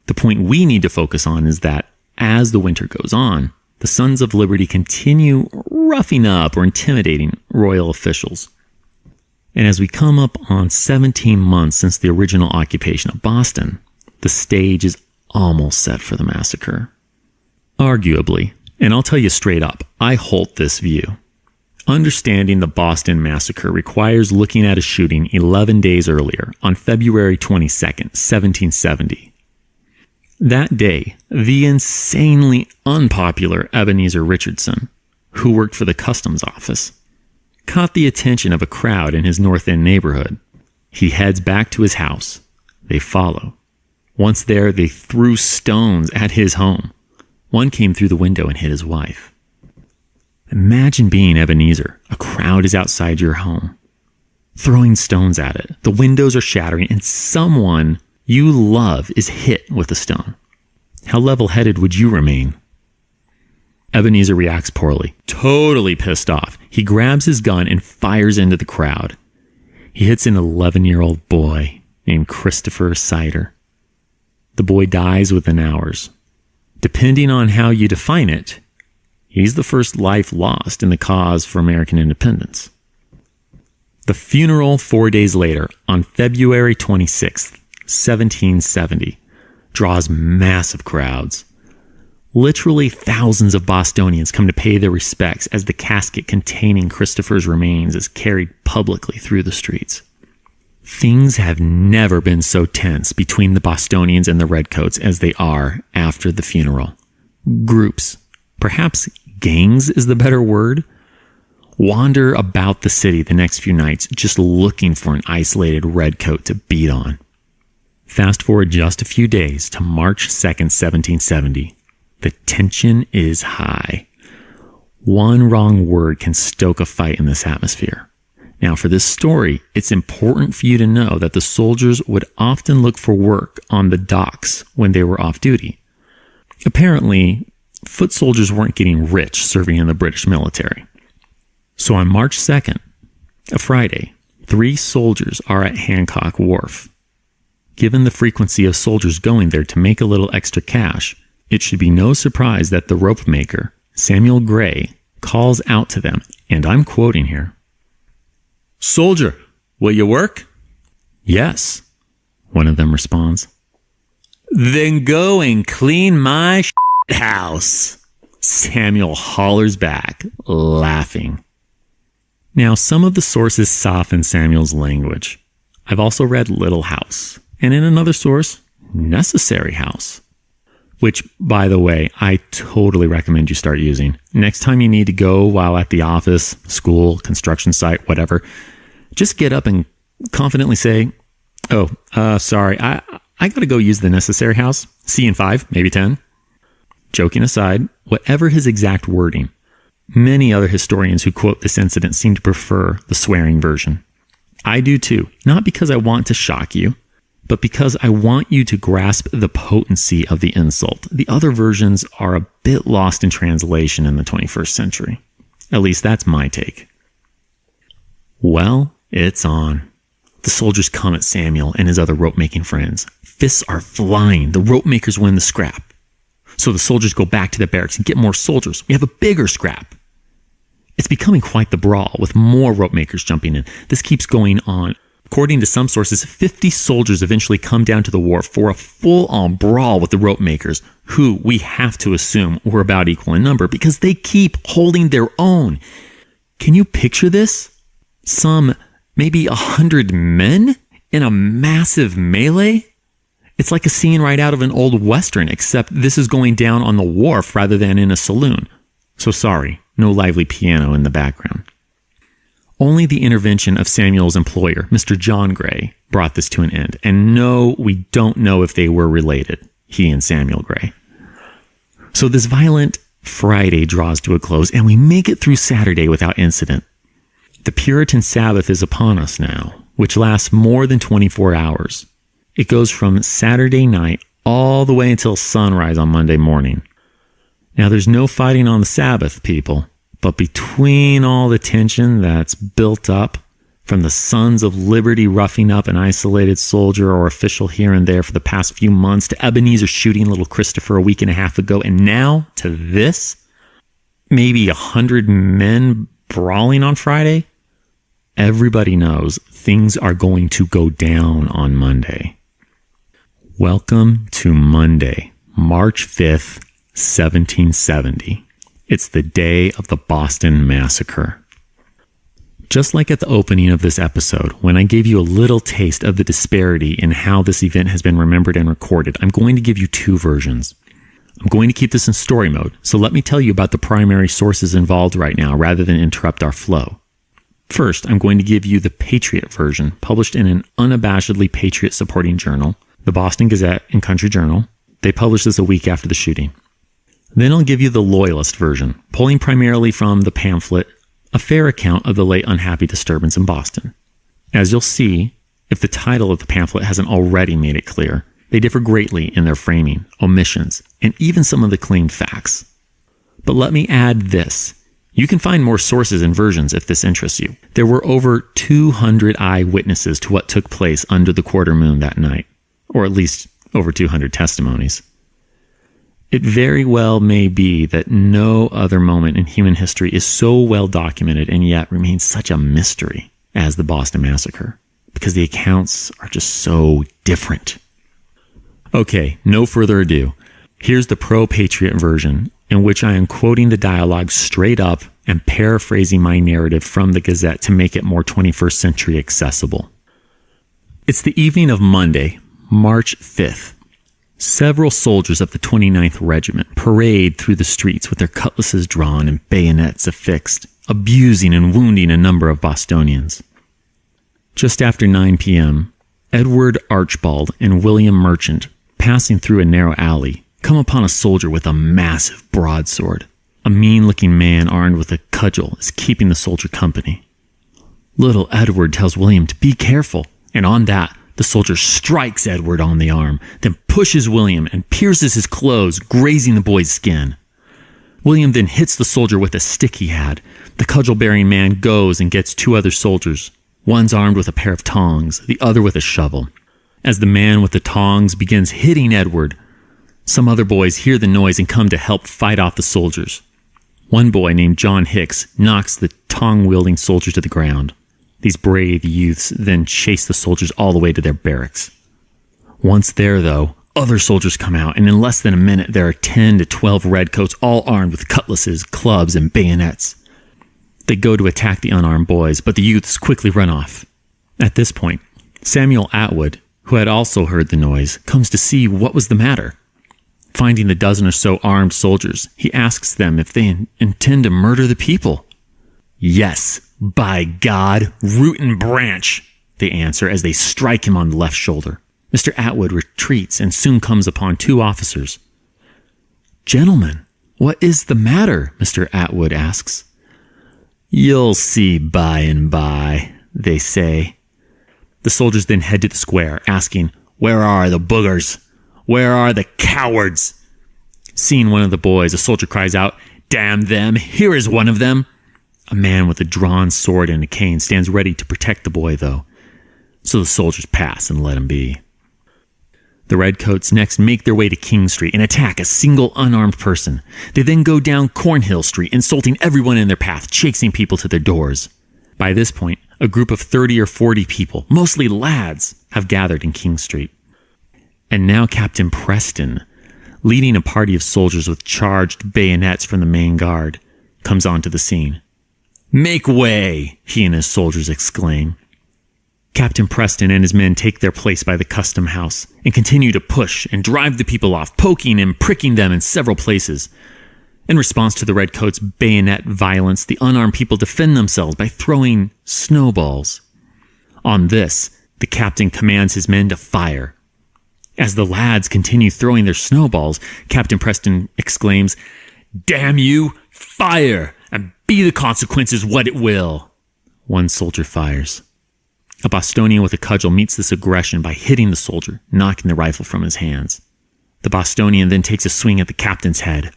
The point we need to focus on is that as the winter goes on, the Sons of Liberty continue roughing up or intimidating royal officials. And as we come up on 17 months since the original occupation of Boston, the stage is almost set for the massacre. Arguably, and I'll tell you straight up, I hold this view. Understanding the Boston Massacre requires looking at a shooting 11 days earlier, on February 22nd, 1770. That day, the insanely unpopular Ebenezer Richardson, who worked for the customs office, caught the attention of a crowd in his North End neighborhood. He heads back to his house. They follow. Once there, they threw stones at his home. One came through the window and hit his wife. Imagine being Ebenezer. A crowd is outside your home, throwing stones at it. The windows are shattering, and someone you love is hit with a stone. How level-headed would you remain? Ebenezer reacts poorly, totally pissed off. He grabs his gun and fires into the crowd. He hits an 11-year-old boy named Christopher Sider. The boy dies within hours. Depending on how you define it, he's the first life lost in the cause for American independence. The funeral 4 days later, on February 26th, 1770, draws massive crowds. Literally thousands of Bostonians come to pay their respects as the casket containing Christopher's remains is carried publicly through the streets. Things have never been so tense between the Bostonians and the Redcoats as they are after the funeral. Groups, perhaps gangs is the better word, wander about the city the next few nights just looking for an isolated Redcoat to beat on. Fast forward just a few days to March 2nd, 1770. The tension is high. One wrong word can stoke a fight in this atmosphere. Now, for this story, it's important for you to know that the soldiers would often look for work on the docks when they were off duty. Apparently, foot soldiers weren't getting rich serving in the British military. So on March 2nd, a Friday, 3 soldiers are at Hancock Wharf. Given the frequency of soldiers going there to make a little extra cash, it should be no surprise that the rope maker, Samuel Gray, calls out to them, and I'm quoting here, "Soldier, will you work?" "Yes," one of them responds. "Then go and clean my house." Samuel hollers back, laughing. Now, some of the sources soften Samuel's language. I've also read Little House, and in another source, Necessary House, which, by the way, I totally recommend you start using. Next time you need to go while at the office, school, construction site, whatever, just get up and confidently say, sorry, I got to go use the Necessary House. See you in 5, maybe 10. Joking aside, whatever his exact wording, many other historians who quote this incident seem to prefer the swearing version. I do too, not because I want to shock you, but because I want you to grasp the potency of the insult. The other versions are a bit lost in translation in the 21st century. At least that's my take. Well, it's on. The soldiers come at Samuel and his other rope-making friends. Fists are flying. The rope makers win the scrap. So the soldiers go back to the barracks and get more soldiers. We have a bigger scrap. It's becoming quite the brawl, with more rope makers jumping in. This keeps going on. According to some sources, 50 soldiers eventually come down to the wharf for a full-on brawl with the rope makers, who we have to assume were about equal in number because they keep holding their own. Can you picture this? Some maybe 100 men in a massive melee? It's like a scene right out of an old Western, except this is going down on the wharf rather than in a saloon. So sorry, no lively piano in the background. Only the intervention of Samuel's employer, Mr. John Gray, brought this to an end. And no, we don't know if they were related, he and Samuel Gray. So this violent Friday draws to a close, and we make it through Saturday without incident. The Puritan Sabbath is upon us now, which lasts more than 24 hours. It goes from Saturday night all the way until sunrise on Monday morning. Now, there's no fighting on the Sabbath, people, but between all the tension that's built up from the Sons of Liberty roughing up an isolated soldier or official here and there for the past few months, to Ebenezer shooting little Christopher a week and a half ago, and now to this, maybe 100 men brawling on Friday, everybody knows things are going to go down on Monday. Welcome to Monday, March 5th, 1770. It's the day of the Boston Massacre. Just like at the opening of this episode, when I gave you a little taste of the disparity in how this event has been remembered and recorded, I'm going to give you two versions. I'm going to keep this in story mode, so let me tell you about the primary sources involved right now rather than interrupt our flow. First, I'm going to give you the Patriot version, published in an unabashedly patriot-supporting journal, the Boston Gazette and Country Journal. They published this a week after the shooting. Then I'll give you the Loyalist version, pulling primarily from the pamphlet, A Fair Account of the Late Unhappy Disturbance in Boston. As you'll see, if the title of the pamphlet hasn't already made it clear, they differ greatly in their framing, omissions, and even some of the claimed facts. But let me add this. You can find more sources and versions if this interests you. There were over 200 eyewitnesses to what took place under the quarter moon that night, or at least over 200 testimonies. It very well may be that no other moment in human history is so well documented and yet remains such a mystery as the Boston Massacre, because the accounts are just so different. Okay, no further ado. Here's the pro-patriot version, in which I am quoting the dialogue straight up and paraphrasing my narrative from the Gazette to make it more 21st century accessible. It's the evening of Monday, March 5th. Several soldiers of the 29th Regiment parade through the streets with their cutlasses drawn and bayonets affixed, abusing and wounding a number of Bostonians. Just after 9 p.m., Edward Archbald and William Merchant, passing through a narrow alley, come upon a soldier with a massive broadsword. A mean-looking man armed with a cudgel is keeping the soldier company. Little Edward tells William to be careful, and on that, the soldier strikes Edward on the arm, then pushes William and pierces his clothes, grazing the boy's skin. William then hits the soldier with a stick he had. The cudgel-bearing man goes and gets two other soldiers. One's armed with a pair of tongs, the other with a shovel. As the man with the tongs begins hitting Edward, some other boys hear the noise and come to help fight off the soldiers. One boy named John Hicks knocks the tong-wielding soldier to the ground. These brave youths then chase the soldiers all the way to their barracks. Once there, though, Other soldiers come out, and in less than a minute, there are 10 to 12 redcoats, all armed with cutlasses, clubs, and bayonets. They go to attack the unarmed boys, but the youths quickly run off. At this point, Samuel Atwood, who had also heard the noise, comes to see what was the matter. Finding the dozen or so armed soldiers, he asks them if they intend to murder the people. "Yes, by God, root and branch," they answer as they strike him on the left shoulder. Mr. Atwood retreats and soon comes upon two officers. "Gentlemen, what is the matter?" Mr. Atwood asks. "You'll see by and by," they say. The soldiers then head to the square, asking, "Where are the boogers? Where are the cowards?" Seeing one of the boys, a soldier cries out, "Damn them, here is one of them." A man with a drawn sword and a cane stands ready to protect the boy, though, so the soldiers pass and let him be. The redcoats next make their way to King Street and attack a single unarmed person. They then go down Cornhill Street, insulting everyone in their path, chasing people to their doors. By this point, a group of 30 or 40 people, mostly lads, have gathered in King Street. And now Captain Preston, leading a party of soldiers with charged bayonets from the main guard, comes onto the scene. "Make way!" he and his soldiers exclaim. Captain Preston and his men take their place by the custom house and continue to push and drive the people off, poking and pricking them in several places. In response to the redcoats' bayonet violence, the unarmed people defend themselves by throwing snowballs. On this, the captain commands his men to fire. As the lads continue throwing their snowballs, Captain Preston exclaims, "Damn you, fire, and be the consequences what it will." One soldier fires. A Bostonian with a cudgel meets this aggression by hitting the soldier, knocking the rifle from his hands. The Bostonian then takes a swing at the captain's head.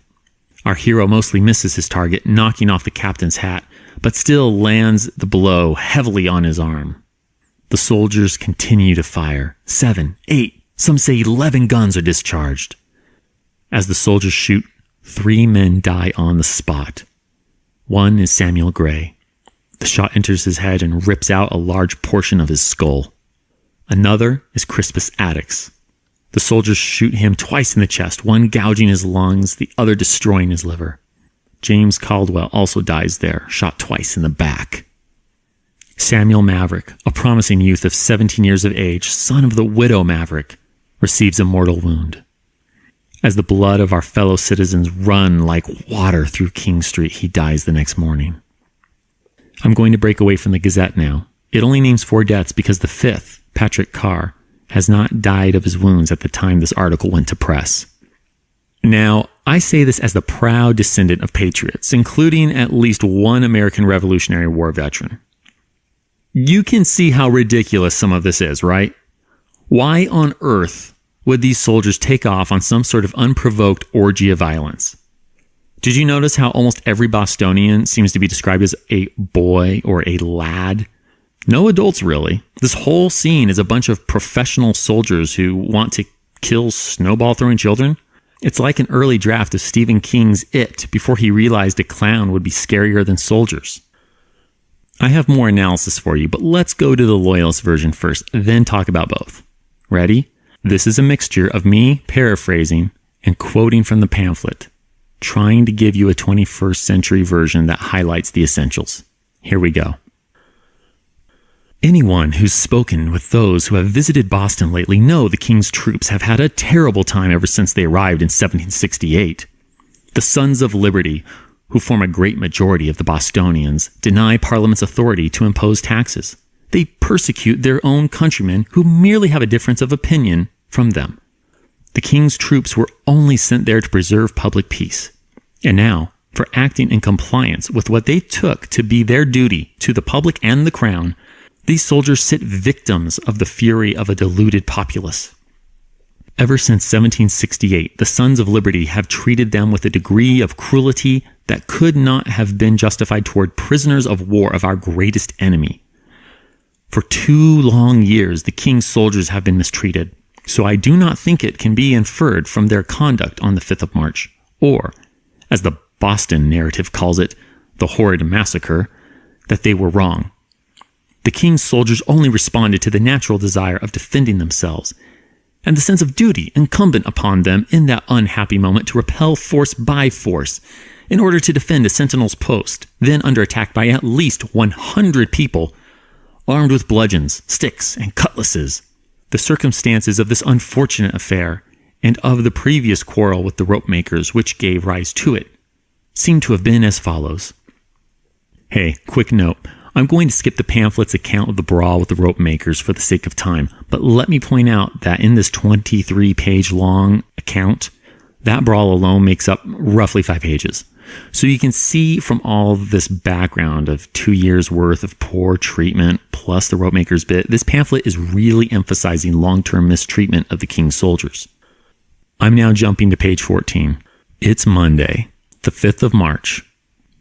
Our hero mostly misses his target, knocking off the captain's hat, but still lands the blow heavily on his arm. The soldiers continue to fire. 7, 8, some say 11 guns are discharged. As the soldiers shoot, 3 men die on the spot. One is Samuel Gray. The shot enters his head and rips out a large portion of his skull. Another is Crispus Attucks. The soldiers shoot him twice in the chest, one gouging his lungs, the other destroying his liver. James Caldwell also dies there, shot twice in the back. Samuel Maverick, a promising youth of 17 years of age, son of the widow Maverick, receives a mortal wound. As the blood of our fellow citizens run like water through King Street, he dies the next morning. I'm going to break away from the Gazette now. It only names 4 deaths because the 5th, Patrick Carr, has not died of his wounds at the time this article went to press. Now, I say this as the proud descendant of patriots, including at least one American Revolutionary War veteran. You can see how ridiculous some of this is, right? Why on earth would these soldiers take off on some sort of unprovoked orgy of violence? Did you notice how almost every Bostonian seems to be described as a boy or a lad? No adults, really. This whole scene is a bunch of professional soldiers who want to kill snowball-throwing children. It's like an early draft of Stephen King's It before he realized a clown would be scarier than soldiers. I have more analysis for you, but let's go to the Loyalist version first, then talk about both. Ready? This is a mixture of me paraphrasing and quoting from the pamphlet, trying to give you a 21st century version that highlights the essentials. Here we go. Anyone who's spoken with those who have visited Boston lately know the King's troops have had a terrible time ever since they arrived in 1768. The Sons of Liberty, who form a great majority of the Bostonians, deny Parliament's authority to impose taxes. They persecute their own countrymen who merely have a difference of opinion from them. The King's troops were only sent there to preserve public peace. And now, for acting in compliance with what they took to be their duty to the public and the crown, these soldiers sit victims of the fury of a deluded populace. Ever since 1768, the Sons of Liberty have treated them with a degree of cruelty that could not have been justified toward prisoners of war of our greatest enemy. For 2 long years, the King's soldiers have been mistreated, so I do not think it can be inferred from their conduct on the 5th of March, or, as the Boston narrative calls it, the horrid massacre, that they were wrong. The King's soldiers only responded to the natural desire of defending themselves, and the sense of duty incumbent upon them in that unhappy moment to repel force by force in order to defend a sentinel's post, then under attack by at least 100 people, armed with bludgeons, sticks, and cutlasses. The circumstances of this unfortunate affair, and of the previous quarrel with the rope makers which gave rise to it, seem to have been as follows. Hey, quick note. I'm going to skip the pamphlet's account of the brawl with the rope makers for the sake of time, but let me point out that in this 23-page long account, that brawl alone makes up roughly 5 pages. So you can see from all of this background of 2 years worth of poor treatment plus the rope makers bit, this pamphlet is really emphasizing long-term mistreatment of the king's soldiers. I'm now jumping to page 14. It's Monday, the 5th of March.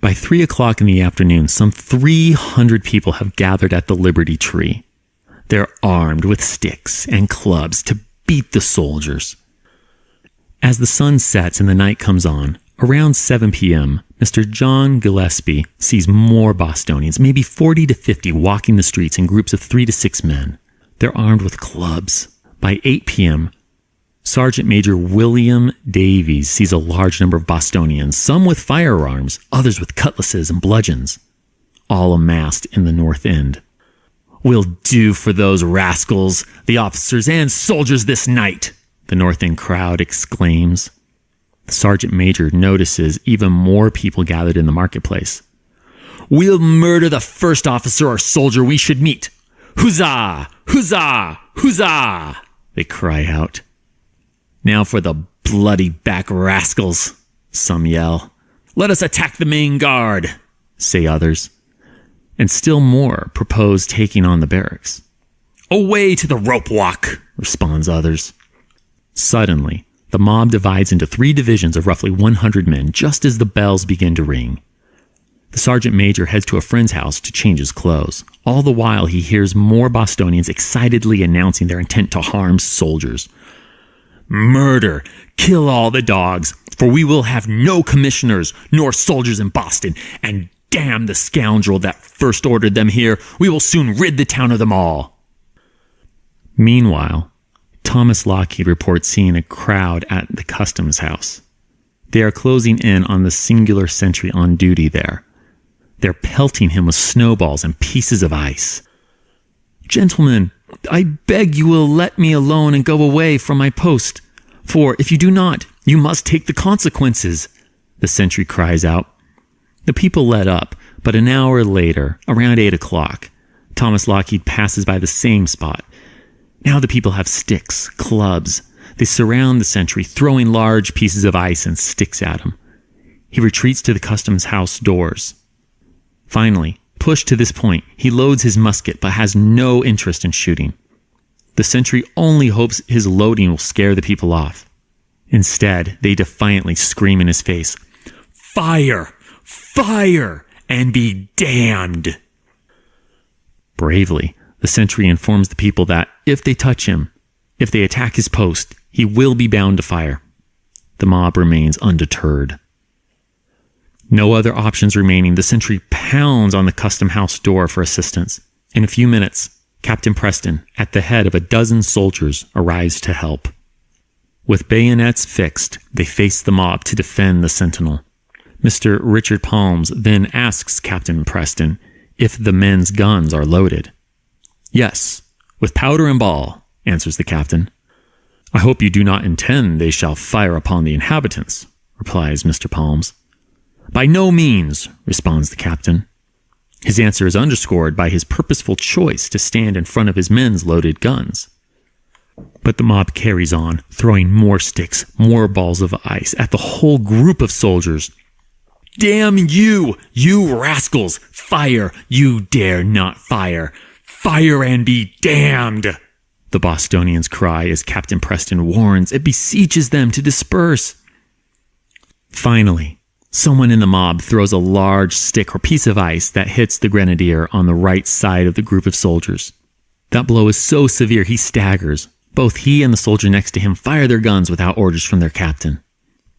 By 3 o'clock in the afternoon, some 300 people have gathered at the Liberty Tree. They're armed with sticks and clubs to beat the soldiers. As the sun sets and the night comes on, around 7 p.m., Mr. John Gillespie sees more Bostonians, maybe 40 to 50, walking the streets in groups of 3 to 6 men. They're armed with clubs. By 8 p.m., Sergeant Major William Davies sees a large number of Bostonians, some with firearms, others with cutlasses and bludgeons, all amassed in the north end. "We'll do for those rascals, the officers and soldiers this night," the north end crowd exclaims. The sergeant major notices even more people gathered in the marketplace. "We'll murder the first officer or soldier we should meet. Huzzah! Huzzah! Huzzah!" they cry out. "Now for the bloody back rascals," some yell. "Let us attack the main guard," say others. And still more propose taking on the barracks. "Away to the rope walk," responds others. Suddenly, the mob divides into 3 divisions of roughly 100 men just as the bells begin to ring. The sergeant major heads to a friend's house to change his clothes. All the while, he hears more Bostonians excitedly announcing their intent to harm soldiers. "Murder! Kill all the dogs, for we will have no commissioners nor soldiers in Boston, and damn the scoundrel that first ordered them here. We will soon rid the town of them all." Meanwhile, Thomas Lockheed reports seeing a crowd at the customs house. They are closing in on the singular sentry on duty there. They're pelting him with snowballs and pieces of ice. "Gentlemen, I beg you will let me alone and go away from my post, for if you do not, you must take the consequences," the sentry cries out. The people let up, but an hour later, around 8 o'clock, Thomas Lockheed passes by the same spot. Now the people have sticks, clubs. They surround the sentry, throwing large pieces of ice and sticks at him. He retreats to the customs house doors. Finally, pushed to this point, he loads his musket but has no interest in shooting. The sentry only hopes his loading will scare the people off. Instead, they defiantly scream in his face, "Fire! Fire! And be damned!" Bravely, the sentry informs the people that if they touch him, if they attack his post, he will be bound to fire. The mob remains undeterred. No other options remaining, the sentry pounds on the custom house door for assistance. In a few minutes, Captain Preston, at the head of a dozen soldiers, arrives to help. With bayonets fixed, they face the mob to defend the sentinel. Mr. Richard Palms then asks Captain Preston if the men's guns are loaded. "Yes, with powder and ball," answers the captain. "I hope you do not intend they shall fire upon the inhabitants," replies Mr. Palms. "By no means," responds the captain. His answer is underscored by his purposeful choice to stand in front of his men's loaded guns. But the mob carries on, throwing more sticks, more balls of ice at the whole group of soldiers. "Damn you, you rascals! Fire! You dare not fire! Fire and be damned!" the Bostonians cry as Captain Preston warns and beseeches them to disperse. Finally, someone in the mob throws a large stick or piece of ice that hits the grenadier on the right side of the group of soldiers. That blow is so severe he staggers. Both he and the soldier next to him fire their guns without orders from their captain.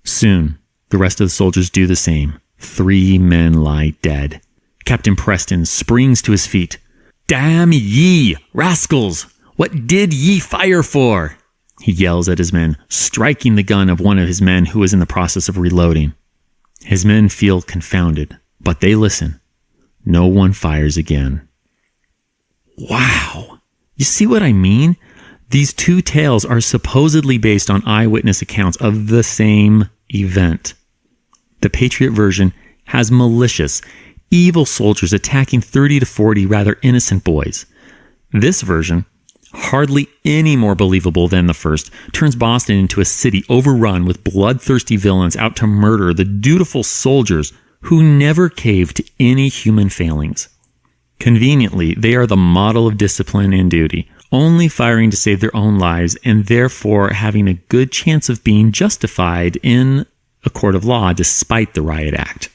Soon, the rest of the soldiers do the same. 3 men lie dead. Captain Preston springs to his feet. "Damn ye, rascals! What did ye fire for?" he yells at his men, striking the gun of one of his men who is in the process of reloading. His men feel confounded, but they listen. No one fires again. Wow! You see what I mean? These two tales are supposedly based on eyewitness accounts of the same event. The Patriot version has malicious, evil soldiers attacking 30 to 40 rather innocent boys. This version, hardly any more believable than the first, turns Boston into a city overrun with bloodthirsty villains out to murder the dutiful soldiers who never cave to any human failings. Conveniently, they are the model of discipline and duty, only firing to save their own lives and therefore having a good chance of being justified in a court of law despite the riot act.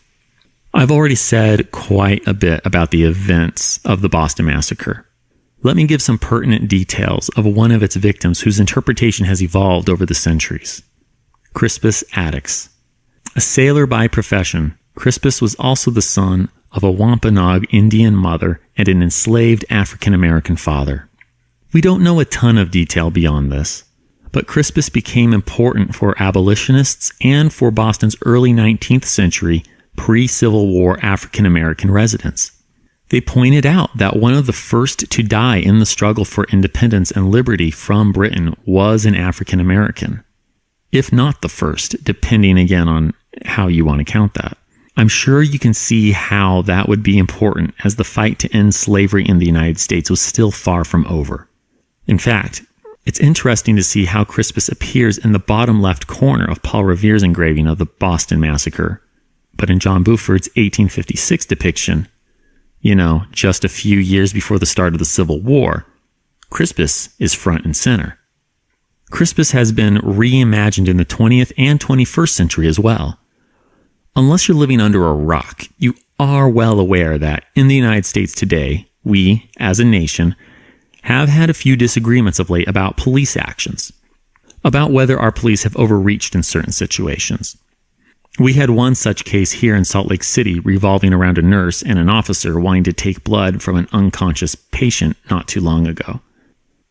I've already said quite a bit about the events of the Boston Massacre. Let me give some pertinent details of one of its victims whose interpretation has evolved over the centuries. Crispus Attucks. A sailor by profession, Crispus was also the son of a Wampanoag Indian mother and an enslaved African-American father. We don't know a ton of detail beyond this, but Crispus became important for abolitionists and for Boston's early 19th century pre-Civil War African-American residents. They pointed out that one of the first to die in the struggle for independence and liberty from Britain was an African-American, if not the first, depending again on how you want to count that. I'm sure you can see how that would be important as the fight to end slavery in the United States was still far from over. In fact, it's interesting to see how Crispus appears in the bottom left corner of Paul Revere's engraving of the Boston Massacre. But in John Buford's 1856 depiction, just a few years before the start of the Civil War, Crispus is front and center. Crispus has been reimagined in the 20th and 21st century as well. Unless you're living under a rock, you are well aware that in the United States today, we, as a nation, have had a few disagreements of late about police actions, about whether our police have overreached in certain situations. We had one such case here in Salt Lake City revolving around a nurse and an officer wanting to take blood from an unconscious patient not too long ago.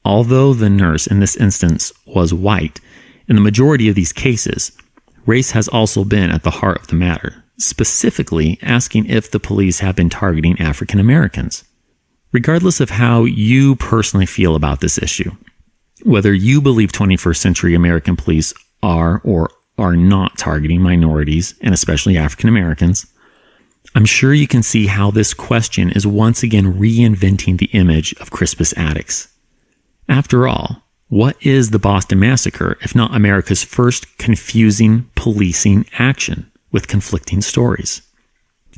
Although the nurse in this instance was white, in the majority of these cases, race has also been at the heart of the matter, specifically asking if the police have been targeting African Americans. Regardless of how you personally feel about this issue, whether you believe 21st century American police are or are not targeting minorities, and especially African Americans, I'm sure you can see how this question is once again reinventing the image of Crispus Attucks. After all, what is the Boston Massacre if not America's first confusing policing action with conflicting stories?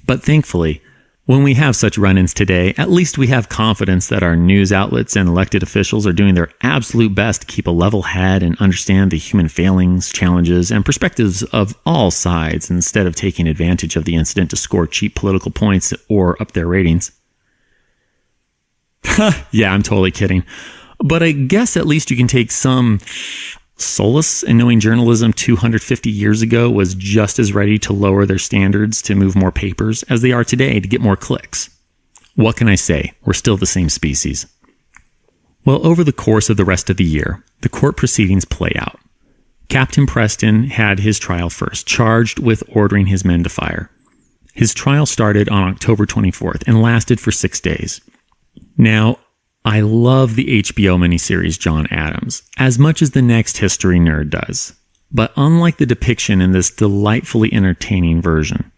But thankfully, when we have such run-ins today, at least we have confidence that our news outlets and elected officials are doing their absolute best to keep a level head and understand the human failings, challenges, and perspectives of all sides instead of taking advantage of the incident to score cheap political points or up their ratings. Yeah, I'm totally kidding. But I guess at least you can take some solace in knowing journalism 250 years ago was just as ready to lower their standards to move more papers as they are today to get more clicks. What can I say? We're still the same species. Well, over the course of the rest of the year, the court proceedings play out. Captain Preston had his trial first, charged with ordering his men to fire. His trial started on October 24th and lasted for 6 days. Now, I love the HBO miniseries John Adams as much as the next history nerd does. But unlike the depiction in this delightfully entertaining version,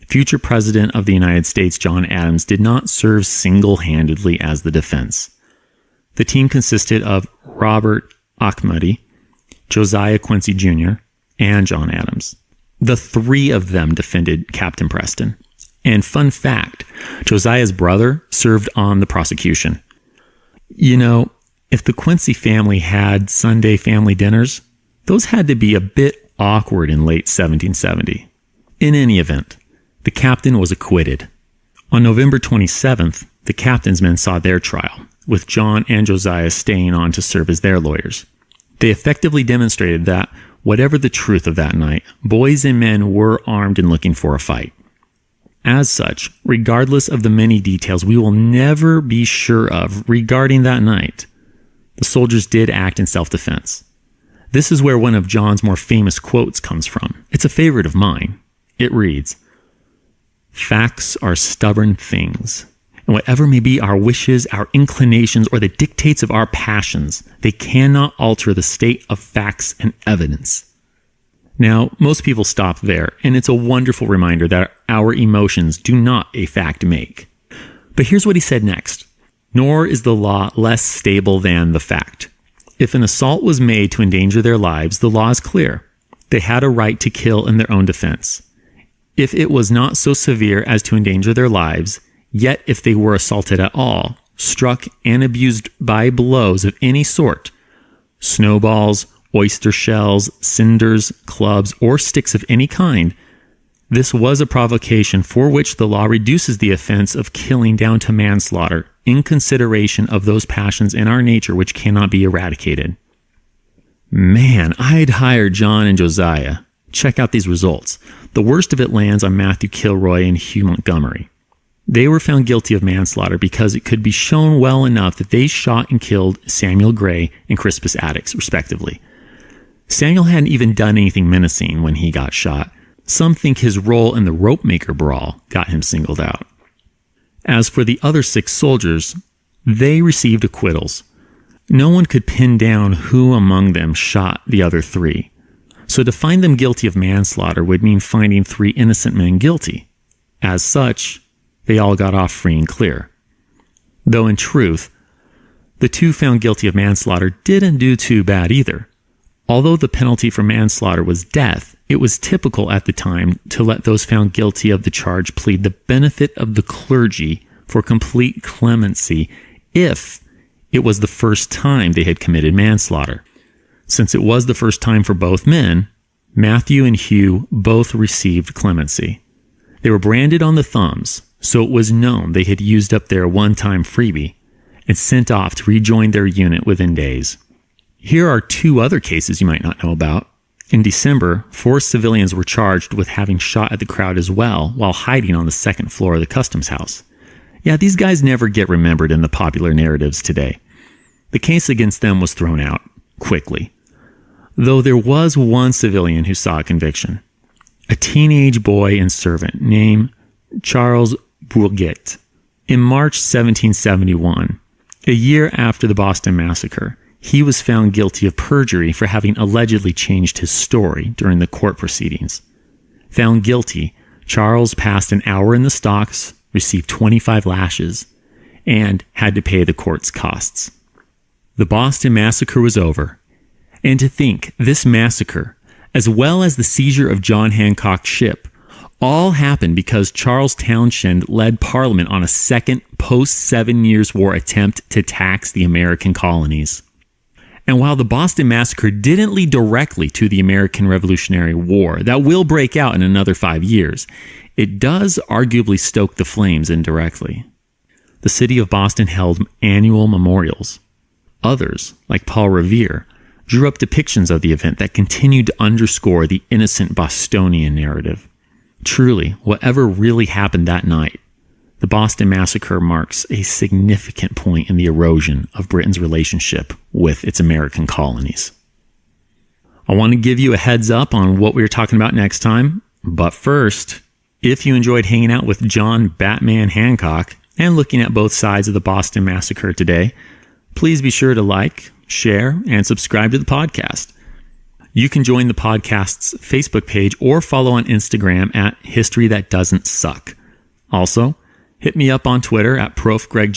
future President of the United States John Adams did not serve single-handedly as the defense. The team consisted of Robert Ahmadi, Josiah Quincy Jr., and John Adams. The three of them defended Captain Preston. And fun fact, Josiah's brother served on the prosecution. If the Quincy family had Sunday family dinners, those had to be a bit awkward in late 1770. In any event, the captain was acquitted. On November 27th, the captain's men saw their trial, with John and Josiah staying on to serve as their lawyers. They effectively demonstrated that, whatever the truth of that night, boys and men were armed and looking for a fight. As such, regardless of the many details we will never be sure of regarding that night, the soldiers did act in self-defense. This is where one of John's more famous quotes comes from. It's a favorite of mine. It reads, "Facts are stubborn things, and whatever may be our wishes, our inclinations, or the dictates of our passions, they cannot alter the state of facts and evidence." Now, most people stop there, and it's a wonderful reminder that our emotions do not a fact make. But here's what he said next. "Nor is the law less stable than the fact. If an assault was made to endanger their lives, the law is clear. They had a right to kill in their own defense. If it was not so severe as to endanger their lives, yet if they were assaulted at all, struck and abused by blows of any sort, snowballs, oyster shells, cinders, clubs, or sticks of any kind, this was a provocation for which the law reduces the offense of killing down to manslaughter in consideration of those passions in our nature which cannot be eradicated." Man, I'd hire John and Josiah. Check out these results. The worst of it lands on Matthew Kilroy and Hugh Montgomery. They were found guilty of manslaughter because it could be shown well enough that they shot and killed Samuel Gray and Crispus Attucks, respectively. Samuel hadn't even done anything menacing when he got shot. Some think his role in the ropemaker brawl got him singled out. As for the other 6 soldiers, they received acquittals. No one could pin down who among them shot the other 3. So to find them guilty of manslaughter would mean finding 3 innocent men guilty. As such, they all got off free and clear. Though in truth, the 2 found guilty of manslaughter didn't do too bad either. Although the penalty for manslaughter was death, it was typical at the time to let those found guilty of the charge plead the benefit of the clergy for complete clemency if it was the first time they had committed manslaughter. Since it was the first time for both men, Matthew and Hugh both received clemency. They were branded on the thumbs, so it was known they had used up their one-time freebie and sent off to rejoin their unit within days. Here are 2 other cases you might not know about. In December, 4 civilians were charged with having shot at the crowd as well while hiding on the 2nd floor of the customs house. Yeah, these guys never get remembered in the popular narratives today. The case against them was thrown out quickly, though there was one civilian who saw a conviction. A teenage boy and servant named Charles Bourget. In March 1771, a year after the Boston Massacre, he was found guilty of perjury for having allegedly changed his story during the court proceedings. Found guilty, Charles passed an hour in the stocks, received 25 lashes, and had to pay the court's costs. The Boston Massacre was over, and to think this massacre, as well as the seizure of John Hancock's ship, all happened because Charles Townshend led Parliament on a second post-7 Years' War attempt to tax the American colonies. And while the Boston Massacre didn't lead directly to the American Revolutionary War that will break out in another 5 years, it does arguably stoke the flames indirectly. The city of Boston held annual memorials. Others, like Paul Revere, drew up depictions of the event that continued to underscore the innocent Bostonian narrative. Truly, whatever really happened that night, the Boston Massacre marks a significant point in the erosion of Britain's relationship with its American colonies. I want to give you a heads up on what we're talking about next time, but first, if you enjoyed hanging out with John Batman Hancock and looking at both sides of the Boston Massacre today, please be sure to like, share, and subscribe to the podcast. You can join the podcast's Facebook page or follow on Instagram at History That Doesn't Suck. Also, hit me up on Twitter at Prof. Greg